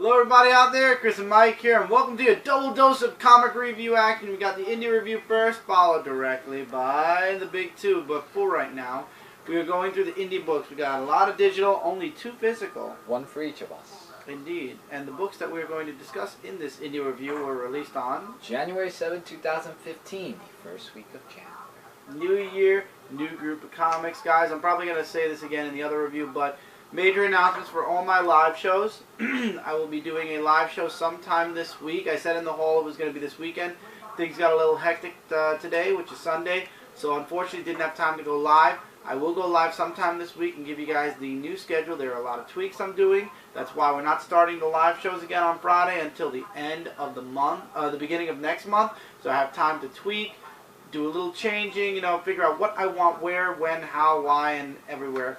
Hello everybody out there, Chris and Mike here, and welcome to a double dose of comic review action. We got the indie review first, followed directly by the big two. But for right now, we are going through the indie books. We got a lot of digital, only 2 physical. One for each of us. Indeed. And the books that we are going to discuss in this indie review were released on January 7, 2015, the first week of January. New Year, new group of comics. Guys, I'm probably going to say this again in the other review, but major announcements for all my live shows. I will be doing a live show sometime this week. I said in the hall it was going to be this weekend. Things got a little hectic today, which is Sunday, so unfortunately didn't have time to go live. I will go live sometime this week and give you guys the new schedule. There are a lot of tweaks I'm doing. That's why we're not starting the live shows again on Friday until the end of the month, the beginning of next month. So I have time to tweak, do a little changing, you know, figure out what I want, where, when, how, why, and everywhere.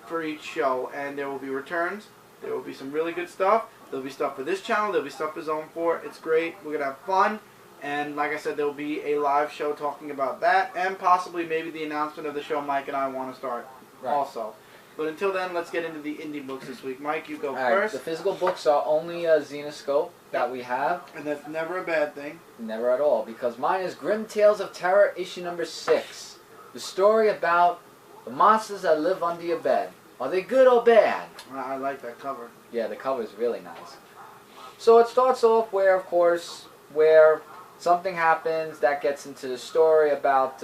For each show, and there will be returns. There will be some really good stuff. There'll be stuff for this channel. There'll be stuff for Zone 4. It's great. We're gonna have fun, and like I said, there will be a live show talking about that, and possibly maybe the announcement of the show Mike and I want to start also. But until then, let's get into the indie books this week. Mike, you go first. The physical books are only a Zenoscope that we have. And that's never a bad thing. Never at all, because mine is Grimm Tales of Terror, issue number 6. The story about the monsters that live under your bed. Are they good or bad? I like that cover. Yeah, the cover is really nice. So it starts off where, of course, where something happens that gets into the story about,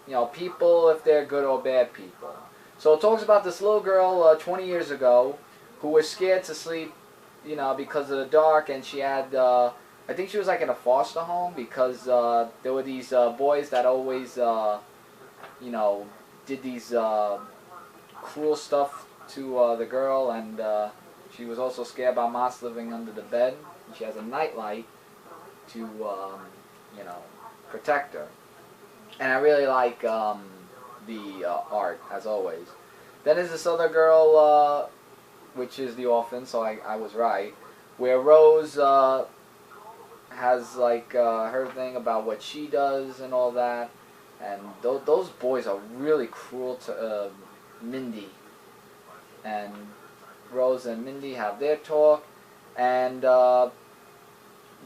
you know, people, if they're good or bad people. So it talks about this little girl 20 years ago who was scared to sleep, you know, because of the dark, and she had, I think she was like in a foster home because there were these boys that always, you know, did these cruel stuff to the girl, and she was also scared about monsters living under the bed. And she has a nightlight to, you know, protect her. And I really like the art, as always. Then there's this other girl, which is the orphan, so I was right, where Rose has like her thing about what she does and all that. And those boys are really cruel to Mindy, and Rose and Mindy have their talk, and there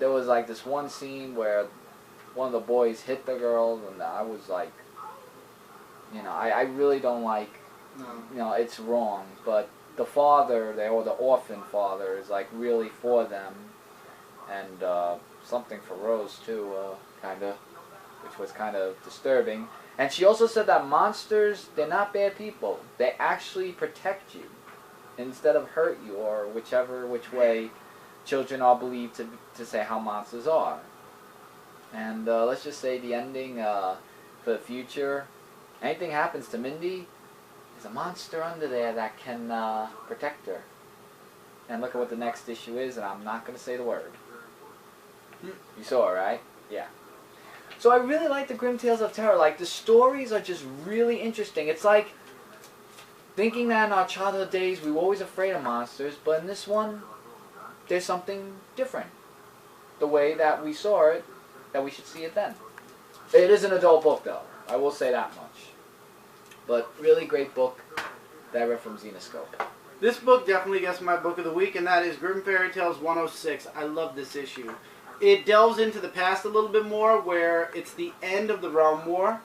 was like this one scene where one of the boys hit the girl, and I was like, you know, I really don't like, you know, it's wrong, but the father, or the orphan father, is like really for them, and something for Rose too, kinda, which was kind of disturbing. And she also said that monsters, they're not bad people. They actually protect you instead of hurt you, or which way children are believed to say how monsters are. And let's just say the ending for the future, anything happens to Mindy, there's a monster under there that can protect her. And look at what the next issue is, and I'm not going to say the word. You saw it, right? Yeah. So I really like the Grimm Tales of Terror. Like, the stories are just really interesting. It's like thinking that in our childhood days we were always afraid of monsters, but in this one, there's something different. The way that we saw it, that we should see it then. It is an adult book, though. I will say that much. But really great book that I read from Zenoscope. This book definitely gets my book of the week, and that is Grimm Fairy Tales 106. I love this issue. It delves into the past a little bit more, where it's the end of the Realm War,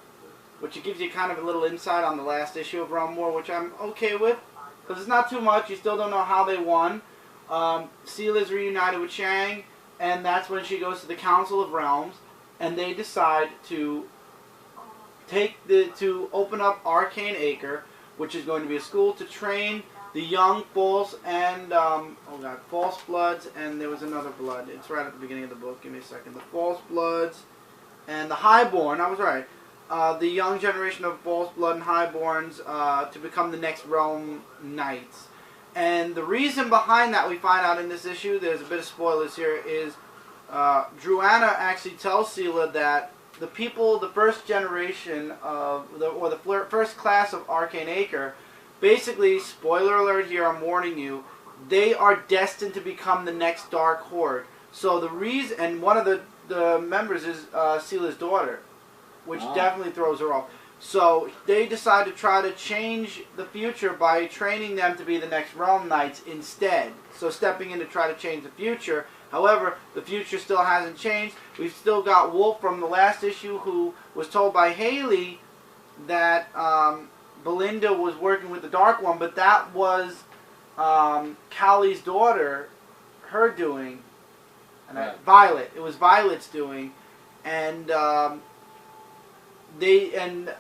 which it gives you kind of a little insight on the last issue of Realm War, which I'm okay with, because it's not too much. You still don't know how they won. Seela's reunited with Shang, and that's when she goes to the Council of Realms, and they decide to open up Arcane Acre, which is going to be a school to train the young false and false bloods, and there was another blood. It's right at the beginning of the book. Give me a second. The false bloods and the highborn. I was right. The young generation of false blood and highborns to become the next realm knights. And the reason behind that, we find out in this issue, there's a bit of spoilers here, is Druana actually tells Seela that the people, the first generation of, or the first class of Arcane Acre, basically, spoiler alert here, I'm warning you, they are destined to become the next Dark Horde. So the reason, and one of the members is Seela's daughter, which definitely throws her off. So they decide to try to change the future by training them to be the next Realm Knights instead. So stepping in to try to change the future. However, the future still hasn't changed. We've still got Wolf from the last issue who was told by Haley that Belinda was working with the Dark One, but that was Callie's daughter, her doing. And Right. Violet. It was Violet's doing. And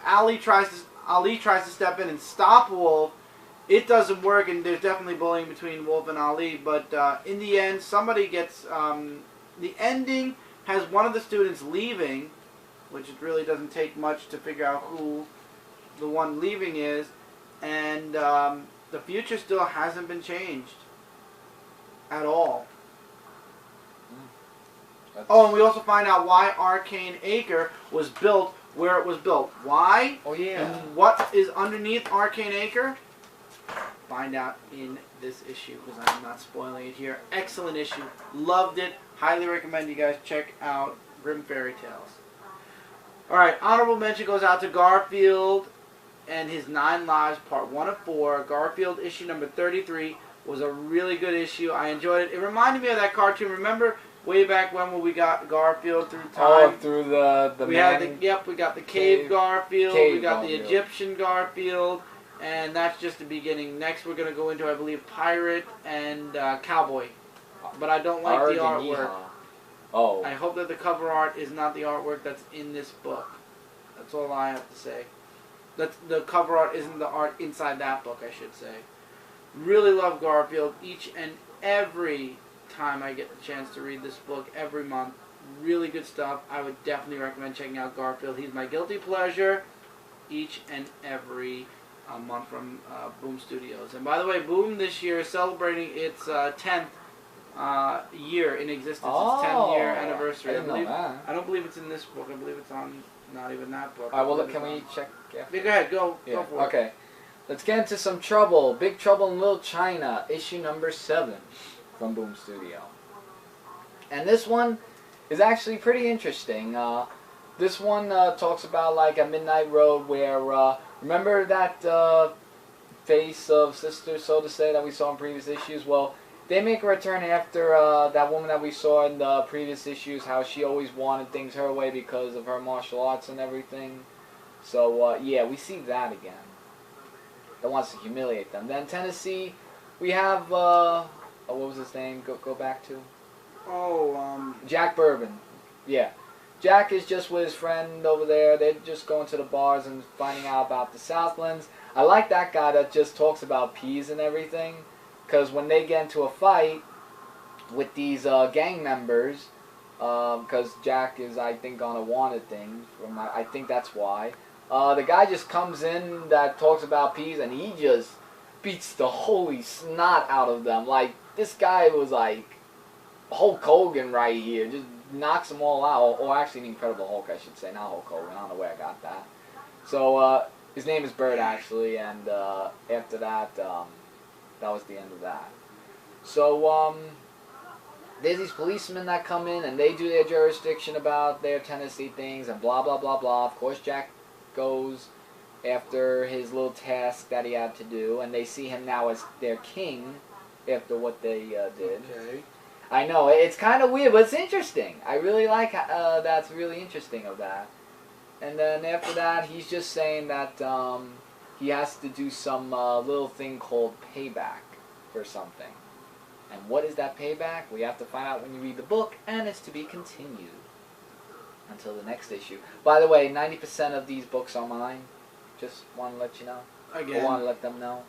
Ali tries to step in and stop Wolf. It doesn't work, and there's definitely bullying between Wolf and Ali. But in the end, somebody gets the ending has one of the students leaving, which it really doesn't take much to figure out who the one leaving is, and the future still hasn't been changed at all. Oh, and we also find out why Arcane Acre was built where it was built. Why? Oh, yeah. And what is underneath Arcane Acre? Find out in this issue, because I'm not spoiling it here. Excellent issue. Loved it. Highly recommend you guys check out Grimm Fairy Tales. Alright, honorable mention goes out to Garfield and his 9 Lives, part 1 of 4. Garfield issue number 33 was a really good issue. I enjoyed it. It reminded me of that cartoon. Remember way back when we got Garfield through time? Oh, through the we man. had we got the cave Garfield, Cave we got Garfield. the Egyptian Garfield, and that's just the beginning. Next we're going to go into, I believe, Pirate and Cowboy. But I don't like the artwork. Oh. I hope that the cover art is not the artwork that's in this book. That's all I have to say. That the cover art isn't the art inside that book, I should say. Really love Garfield each and every time I get the chance to read this book every month. Really good stuff. I would definitely recommend checking out Garfield. He's my guilty pleasure each and every month from Boom Studios. And by the way, Boom this year is celebrating its 10th year in existence. Its 10-year anniversary. I didn't know that. I don't believe it's in this book. I believe it's on not even that book. Alright, well, look, can we check? Yeah, go ahead. Go for it. Okay. Let's get into some trouble. Big Trouble in Little China, issue number 7 from Boom Studio. And this one is actually pretty interesting. This one talks about like a midnight road where, remember that face of Sister, so to say, that we saw in previous issues? Well, they make a return after that woman that we saw in the previous issues, how she always wanted things her way because of her martial arts and everything. So, yeah, we see that again. That wants to humiliate them. Then Tennessee, we have, what was his name? Go back to? Oh, Jack Bourbon. Yeah. Jack is just with his friend over there. They're just going to the bars and finding out about the Southlands. I like that guy that just talks about peas and everything. Because when they get into a fight with these gang members, because Jack is, I think, on a wanted thing. I think that's why. The guy just comes in that talks about peas and he just beats the holy snot out of them. Like, this guy was like Hulk Hogan right here. Just knocks them all out. Or actually the Incredible Hulk, I should say. Not Hulk Hogan. I don't know where I got that. So, his name is Bird, actually. And after that, that was the end of that. So, there's these policemen that come in and they do their jurisdiction about their Tennessee things and blah, blah, blah, blah. Of course, Jack goes after his little task that he had to do, and they see him now as their king after what they did. okay. I know, it's kind of weird, but it's interesting. I really like that's really interesting of that. And then after that, he's just saying that he has to do some little thing called payback for something. And what is that payback? We have to find out when you read the book, and it's to be continued until the next issue. By the way, 90% of these books are mine. Just want to let you know. Again. I want to let them know.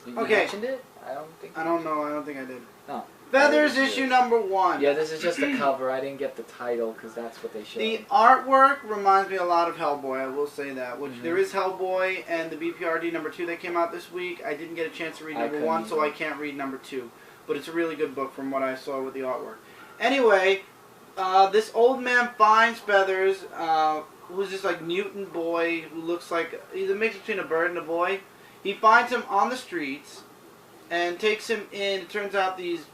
You Okay. mentioned it? I don't think. I don't know. I don't think I did. No. Feathers issue number 1. Yeah, this is just a cover. I didn't get the title because that's what they showed. The artwork reminds me a lot of Hellboy, I will say that. Which there is Hellboy and the BPRD number 2 that came out this week. I didn't get a chance to read number 1, so I can't read number 2. But it's a really good book from what I saw with the artwork. Anyway, this old man finds Feathers, who's this like mutant boy who looks like he's a mix between a bird and a boy. He finds him on the streets and takes him in. It turns out these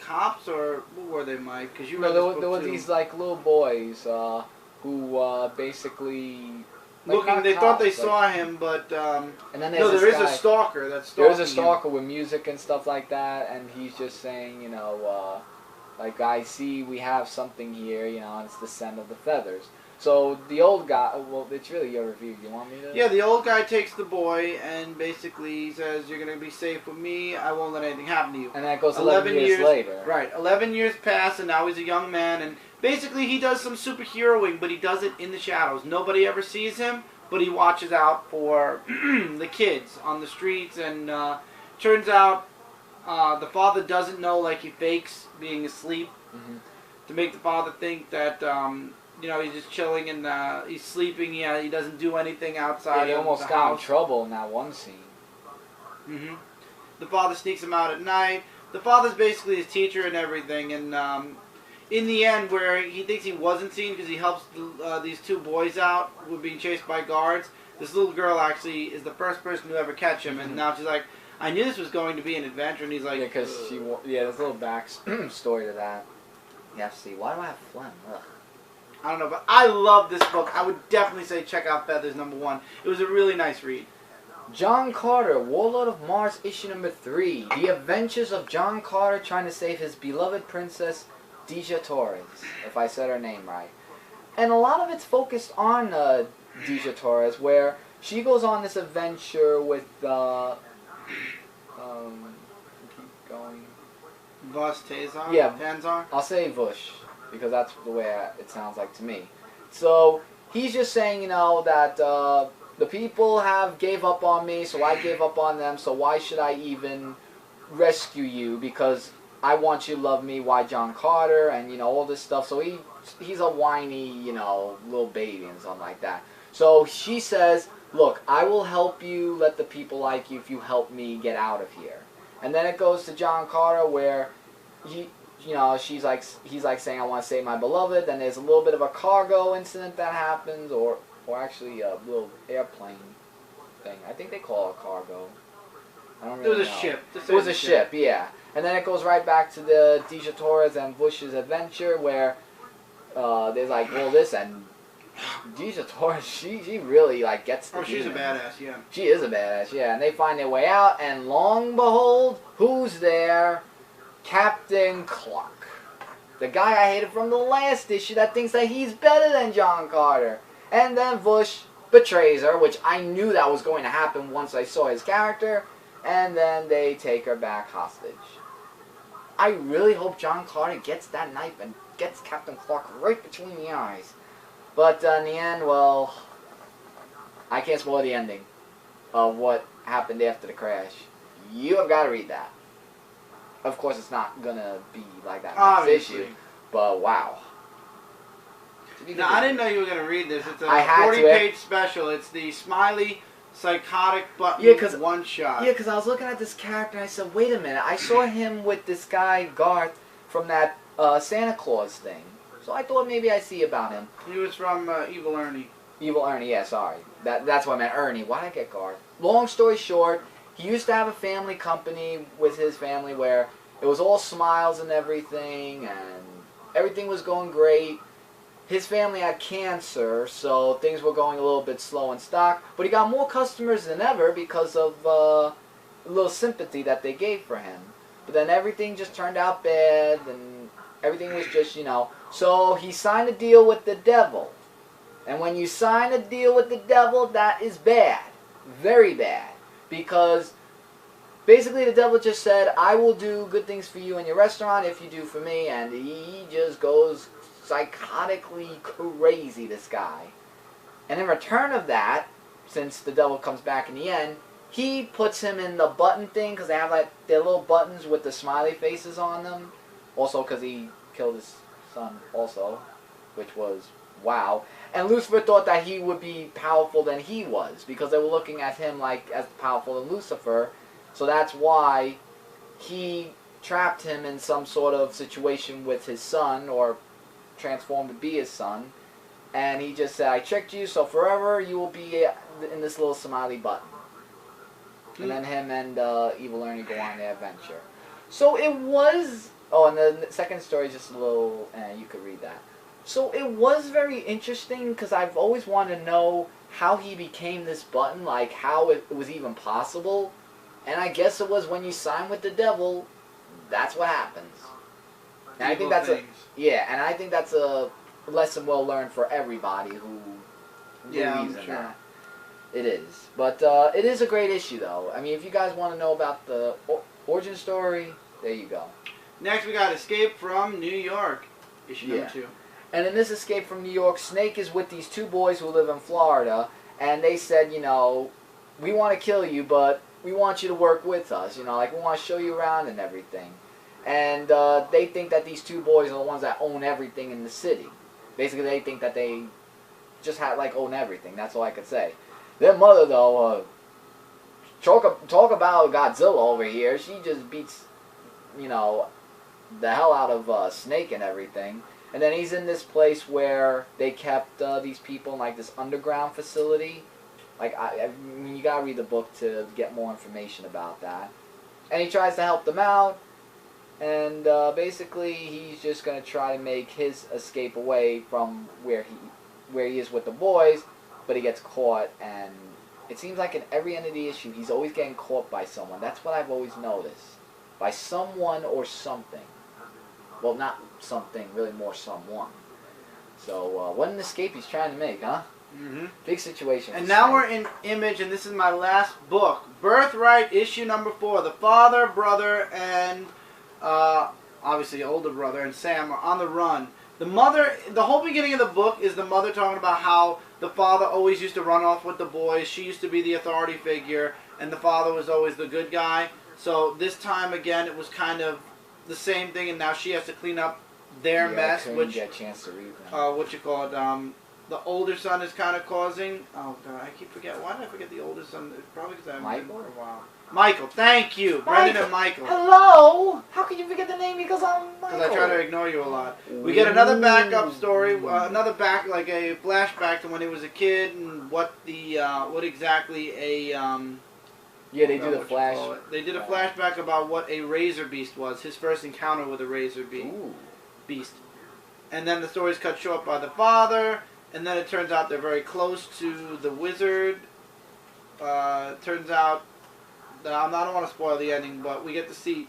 cops, or what were they, Mike? Because you read this book there were too. these like little boys who basically looking. They thought they saw him, but and then no, there is a stalker. That's stalking there is a stalker with music and stuff like that, and he's just saying, you know, like, I see we have something here, you know, and it's the scent of the feathers. So the old guy, well, it's really your review. Do you want me to? Yeah, the old guy takes the boy and basically says, "You're gonna be safe with me. I won't let anything happen to you." And that goes 11 years later. Right, 11 years pass, and now he's a young man, and basically he does some superheroing, but he does it in the shadows. Nobody ever sees him, but he watches out for the kids on the streets, and turns out the father doesn't know, like, he fakes being asleep to make the father think that you know, he's just chilling and he's sleeping. Yeah, he doesn't do anything outside. Yeah, he almost the got house. in trouble in that one scene. The father sneaks him out at night. The father's basically his teacher and everything. And in the end, where he thinks he wasn't seen because he helps these two boys out who are being chased by guards, this little girl actually is the first person to ever catch him. And now she's like, I knew this was going to be an adventure. And he's like, yeah, because there's a little back story to that. You have to see. Why do I have phlegm? Ugh. I don't know, but I love this book. I would definitely say check out Feathers #1. It was a really nice read. John Carter, Warlord of Mars, issue #3. The adventures of John Carter trying to save his beloved princess, Deja Torres, if I said her name right. And a lot of it's focused on Deja Torres, where she goes on this adventure with, keep going. Voss Tazar? Yeah. Tanzar? I'll say Vush, because that's the way it sounds like to me. So he's just saying, you know, that the people gave up on me, so I gave up on them, so why should I even rescue you? Because I want you to love me, why John Carter, and, you know, all this stuff. So he's a whiny, you know, little baby and something like that. So she says, look, I will help you let the people like you if you help me get out of here. And then it goes to John Carter where you know, he's like saying, I want to save my beloved. Then there's a little bit of a cargo incident that happens, or actually a little airplane thing. I think they call it cargo. I don't really know. It was a ship. It was a ship, yeah. And then it goes right back to the Deja Torres and Bush's adventure where there's like all this, and Deja Torres, she really like gets the she's a demon. badass, yeah. She is a badass, yeah. And they find their way out, and long behold, who's there? Captain Clark. The guy I hated from the last issue that thinks that he's better than John Carter. And then Bush betrays her, which I knew that was going to happen once I saw his character. And then they take her back hostage. I really hope John Carter gets that knife and gets Captain Clark right between the eyes. But in the end, well, I can't spoil the ending of what happened after the crash. You have got to read that. Of course, it's not gonna be like that next issue, but wow. Now, I didn't know you were gonna read this. It's a 40-page special. It's the Smiley Psychotic Button one shot. Yeah, because I was looking at this character and I said, wait a minute, I saw him with this guy Garth from that Santa Claus thing, so I thought maybe I'd see about him. He was from Evil Ernie. Evil Ernie, yeah, sorry. That's what I meant, Ernie. Why did I get Garth? Long story short, he used to have a family company with his family where it was all smiles and everything, and everything was going great. His family had cancer, so things were going a little bit slow in stock, but he got more customers than ever because of a little sympathy that they gave for him. But then everything just turned out bad, and everything was just, you know. So he signed a deal with the devil. And when you sign a deal with the devil, that is bad. Very bad. Because basically the devil just said, I will do good things for you in your restaurant if you do for me. And he just goes psychotically crazy, this guy. And in return of that, since the devil comes back in the end, he puts him in the button thing, because they have like their little buttons with the smiley faces on them. Also because he killed his son also, which was wow. And Lucifer thought that he would be powerful than he was, because they were looking at him like as powerful than Lucifer. So that's why he trapped him in some sort of situation with his son, or transformed to be his son. And he just said, I tricked you, so forever you will be in this little smiley button. And then him and Evil Ernie go on their adventure. So it was... Oh, and the second story is just a little... you could read that. So it was very interesting, because I've always wanted to know how he became this button, like how it was even possible. And I guess it was when you sign with the devil, that's what happens. And I think that's and I think that's a lesson well learned for everybody who believes in that. It is. But it is a great issue, though. I mean, if you guys want to know about the origin story, there you go. Next, we got Escape from New York, issue number 2. And in this Escape from New York, Snake is with these 2 boys who live in Florida, and they said, you know, we want to kill you, but we want you to work with us. You know, like, we want to show you around and everything. And they think that these 2 boys are the ones that own everything in the city. Basically, they think that they just own everything. That's all I could say. Their mother, though, talk about Godzilla over here. She just beats, you know, the hell out of Snake and everything. And then he's in this place where they kept these people in, like, this underground facility. Like, I mean, you gotta read the book to get more information about that. And he tries to help them out. And basically, he's just gonna try to make his escape away from where he is with the boys. But he gets caught, and it seems like in every end of the issue, he's always getting caught by someone. That's what I've always noticed. By someone or something. Well, not something, really more someone. So, what an escape he's trying to make, huh? Mm-hmm. Big situation. And now we're in Image, and this is my last book. Birthright, issue number 4. The father, brother, and obviously older brother, and Sam are on the run. The mother, the whole beginning of the book is the mother talking about how the father always used to run off with the boys. She used to be the authority figure, and the father was always the good guy. So this time, again, it was kind of the same thing, and now she has to clean up their mess, which get a chance to read what you call it, the older son is kind of causing. Oh God, I keep forgetting. Why did I forget the older son? It's probably because I haven't Michael? been for a while. Michael, thank you, Brendan and Michael. Hello. How could you forget the name? Because I'm Michael. Because I try to ignore you a lot. We get another backup story, another like a flashback to when he was a kid and what exactly a yeah, they do the flash. They did a flashback about what a razor beast was. His first encounter with a razor beast. And then the story's cut short by the father. And then it turns out they're very close to the wizard. It turns out that I don't want to spoil the ending, but we get to see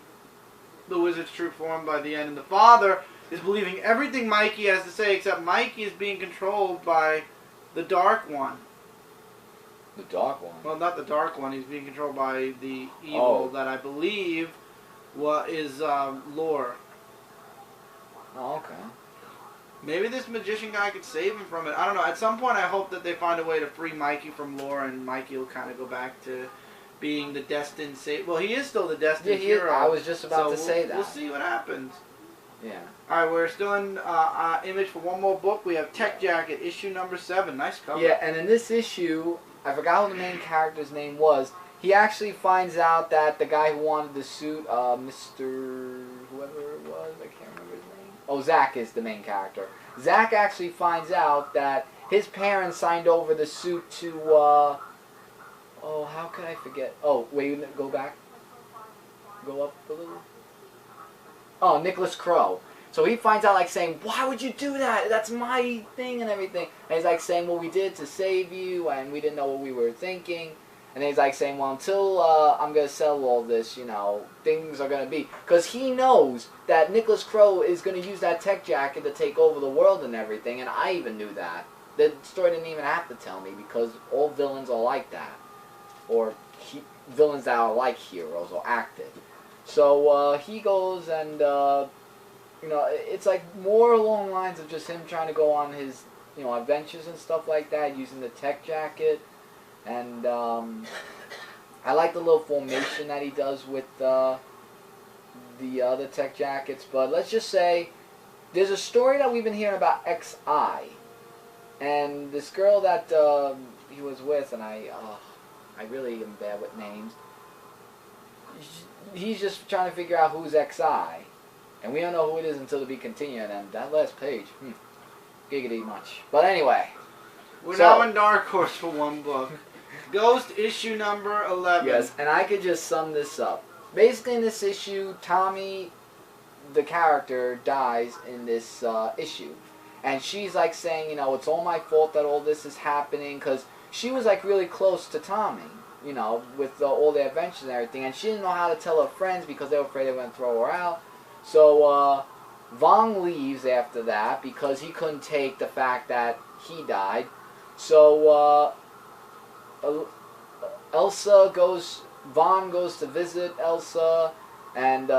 the wizard's true form by the end. And the father is believing everything Mikey has to say, except Mikey is being controlled by the Dark One. The Dark One? Well, not the Dark One. He's being controlled by the evil that I believe is Lore. Oh, okay. Maybe this magician guy could save him from it. I don't know. At some point, I hope that they find a way to free Mikey from Lore, and Mikey will kind of go back to being the destined savior. Well, he is still the destined hero. I was just about to say that. We'll see what happens. Yeah. All right, we're still in Image for one more book. We have Tech Jacket, issue number 7. Nice cover. Yeah, and in this issue, I forgot who the main character's name was. He actually finds out that the guy who wanted the suit, Mr. whoever it was, I can't remember his name. Oh, Zach is the main character. Zach actually finds out that his parents signed over the suit to, oh, how could I forget? Oh, wait, go back. Go up a little. Oh, Nicholas Crow. So he finds out, like, saying, why would you do that? That's my thing and everything. And he's, like, saying, well, we did it to save you, and we didn't know what we were thinking. And he's, like, saying, well, until I'm going to sell all this, you know, things are going to be. Because he knows that Nicholas Crow is going to use that tech jacket to take over the world and everything, and I even knew that. The story didn't even have to tell me, because all villains are like that. Or villains that are like heroes or active. So he goes and, you know, it's like more along the lines of just him trying to go on his, you know, adventures and stuff like that, using the tech jacket. And I like the little formation that he does with the other tech jackets. But let's just say there's a story that we've been hearing about XI. And this girl that he was with, and I really am bad with names. He's just trying to figure out who's XI. And we don't know who it is until to be continued. And that last page, giggity much. But anyway. We're now in Dark Horse for one book. Ghost issue number 11. Yes, and I could just sum this up. Basically in this issue, Tommy, the character, dies in this issue. And she's like saying, you know, it's all my fault that all this is happening because she was like really close to Tommy, you know, with all the adventures and everything, and she didn't know how to tell her friends because they were afraid they were going to throw her out. So Vong leaves after that because he couldn't take the fact that he died. So Vaughn goes to visit Elsa, and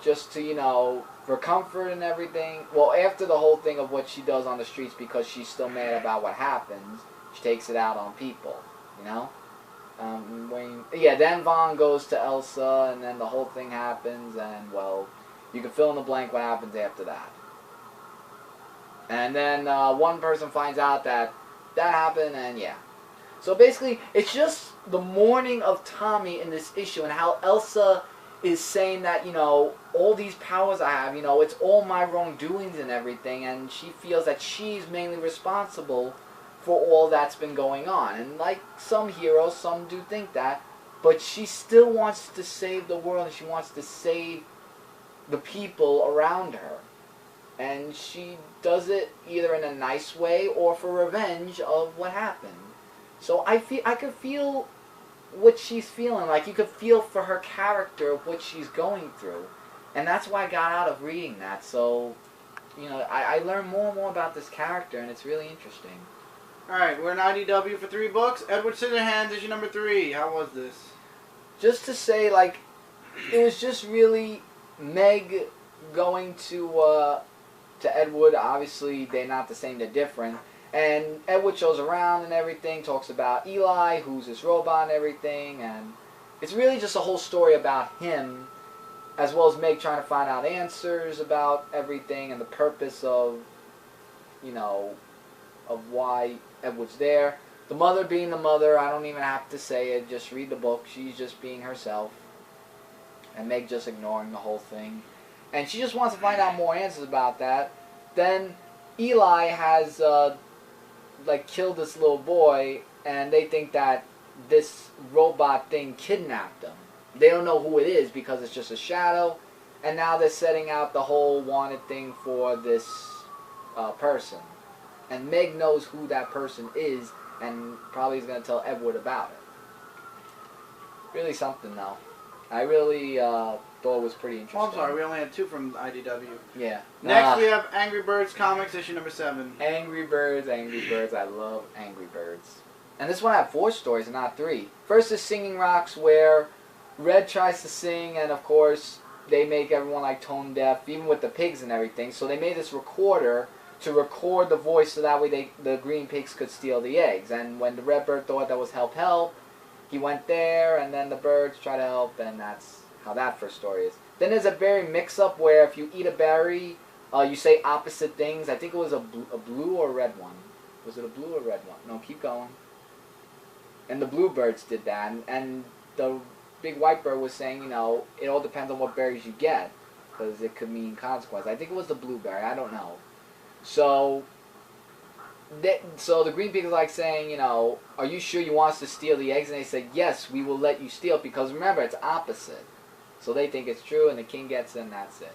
just to, you know, for comfort and everything. Well, after the whole thing of what she does on the streets because she's still mad about what happens, she takes it out on people, you know? Then Vaughn goes to Elsa, and then the whole thing happens, and, well, you can fill in the blank what happens after that. And then one person finds out that happened, and yeah. So basically, it's just the mourning of Tommy in this issue, and how Elsa is saying that, you know, all these powers I have, you know, it's all my wrongdoings and everything, and she feels that she's mainly responsible for all that's been going on. And like some heroes, some do think that, but she still wants to save the world, and she wants to save the people around her. And she does it either in a nice way or for revenge of what happened. So I could feel what she's feeling. Like, you could feel for her character of what she's going through. And that's why I got out of reading that. So, you know, I learned more and more about this character, and it's really interesting. Alright, we're in IDW for 3 books. Edward Scissorhands is your number 3. How was this? Just to say, like, it was just really Meg going to Edward. Obviously, they're not the same, they're different. And Edward shows around and everything, talks about Eli, who's this robot and everything, and it's really just a whole story about him, as well as Meg trying to find out answers about everything and the purpose of, you know, of why Edward's there. The mother being the mother, I don't even have to say it, just read the book. She's just being herself, and Meg just ignoring the whole thing. And she just wants to find out more answers about that. Then Eli has like killed this little boy, and they think that this robot thing kidnapped him. They don't know who it is because it's just a shadow, and now they're setting out the whole wanted thing for this person. And Meg knows who that person is, and probably is going to tell Edward about it. Really something, though. I really thought it was pretty interesting. Oh, I'm sorry, we only had 2 from IDW. Yeah. Next we have Angry Birds Comics, issue number 7. Angry Birds. I love Angry Birds. And this one had 4 stories and not 3. First is Singing Rocks, where Red tries to sing, and of course they make everyone like tone deaf, even with the pigs and everything. So they made this recorder to record the voice, so that way the green pigs could steal the eggs. And when the red bird thought that was help, he went there, and then the birds try to help, and that's how that first story is. Then there's a berry mix-up where if you eat a berry, you say opposite things. I think it was a blue or a red one. Was it a blue or red one? No, keep going. And the bluebirds did that, and the big white bird was saying, you know, it all depends on what berries you get, because it could mean consequence. I think it was the blueberry. I don't know. So the green pig is like saying, you know, are you sure you want us to steal the eggs? And they said, yes, we will let you steal, because remember, it's opposite. So they think it's true, and the king gets it, and that's it.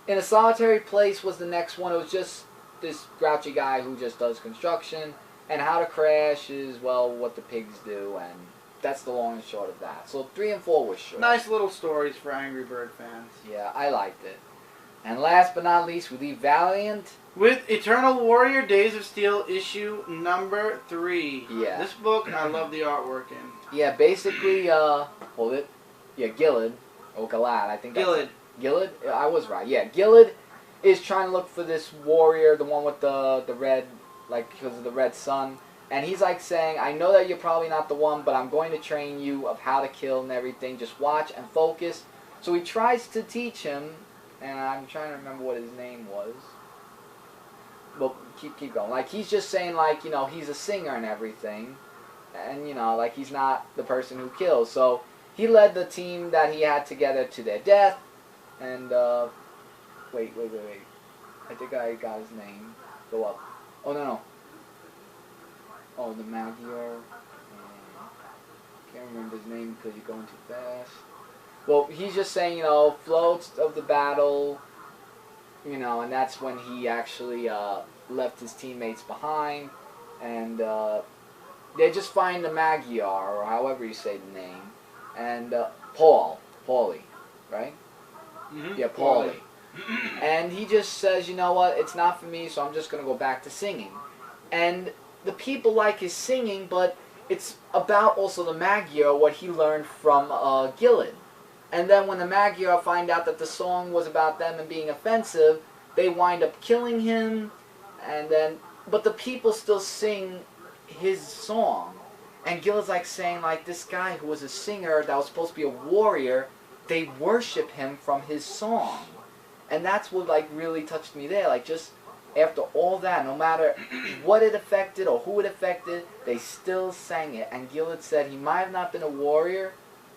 In a Solitary Place was the next one. It was just this grouchy guy who just does construction, and How to Crash is, well, what the pigs do, and that's the long and short of that. So 3 and 4 was short. Nice little stories for Angry Bird fans. Yeah, I liked it. And last but not least, we leave Valiant with Eternal Warrior Days of Steel issue number 3. Yeah. This book, I love the artwork in. Yeah, basically, hold it. Yeah, Gilad, or Galad, I think that's Gilad. it. Gilad? I was right. Yeah, Gilad is trying to look for this warrior, the one with the red, like, because of the red sun. And he's like saying, I know that you're probably not the one, but I'm going to train you of how to kill and everything. Just watch and focus. So he tries to teach him, and I'm trying to remember what his name was. Well, keep going. Like, he's just saying, like, you know, he's a singer and everything. And, you know, like, he's not the person who kills. So he led the team that he had together to their death. And, wait. I think I got his name. Go up. Oh, no. Oh, the Magyar. Can't remember his name because you're going too fast. Well, he's just saying, you know, floats of the battle, you know, and that's when he actually left his teammates behind, and they just find the Magyar, or however you say the name, and Paulie, right? Mm-hmm. Yeah, Paulie. And he just says, you know what, it's not for me, so I'm just going to go back to singing. And the people like his singing, but it's about also the Magyar, what he learned from Gillen. And then when the Magyar find out that the song was about them and being offensive, they wind up killing him, and then, but the people still sing his song. And Gillen's like saying, like, this guy who was a singer that was supposed to be a warrior, they worship him from his song. And that's what, like, really touched me there. Like, just after all that, no matter what it affected or who it affected, they still sang it. And Gillen said he might have not been a warrior,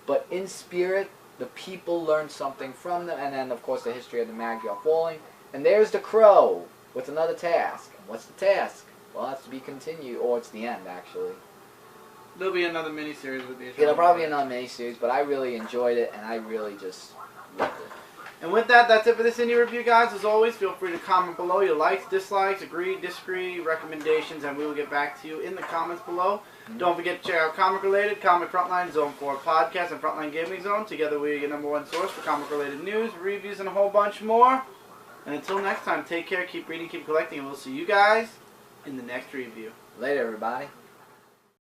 but in spirit, the people learned something from them. And then, of course, the history of the Magyar falling. And there's the Crow with another task. And what's the task? Well, that's to be continued. Or it's the end, actually. There'll be another miniseries with these. It'll probably be another miniseries, but I really enjoyed it, and I really just loved it. And with that, that's it for this indie review, guys. As always, feel free to comment below your likes, dislikes, agree, disagree, recommendations, and we will get back to you in the comments below. Mm-hmm. Don't forget to check out Comic Related, Comic Frontline, Zone 4 Podcast, and Frontline Gaming Zone. Together, we are your #1 source for comic-related news, reviews, and a whole bunch more. And until next time, take care, keep reading, keep collecting, and we'll see you guys in the next review. Later, everybody.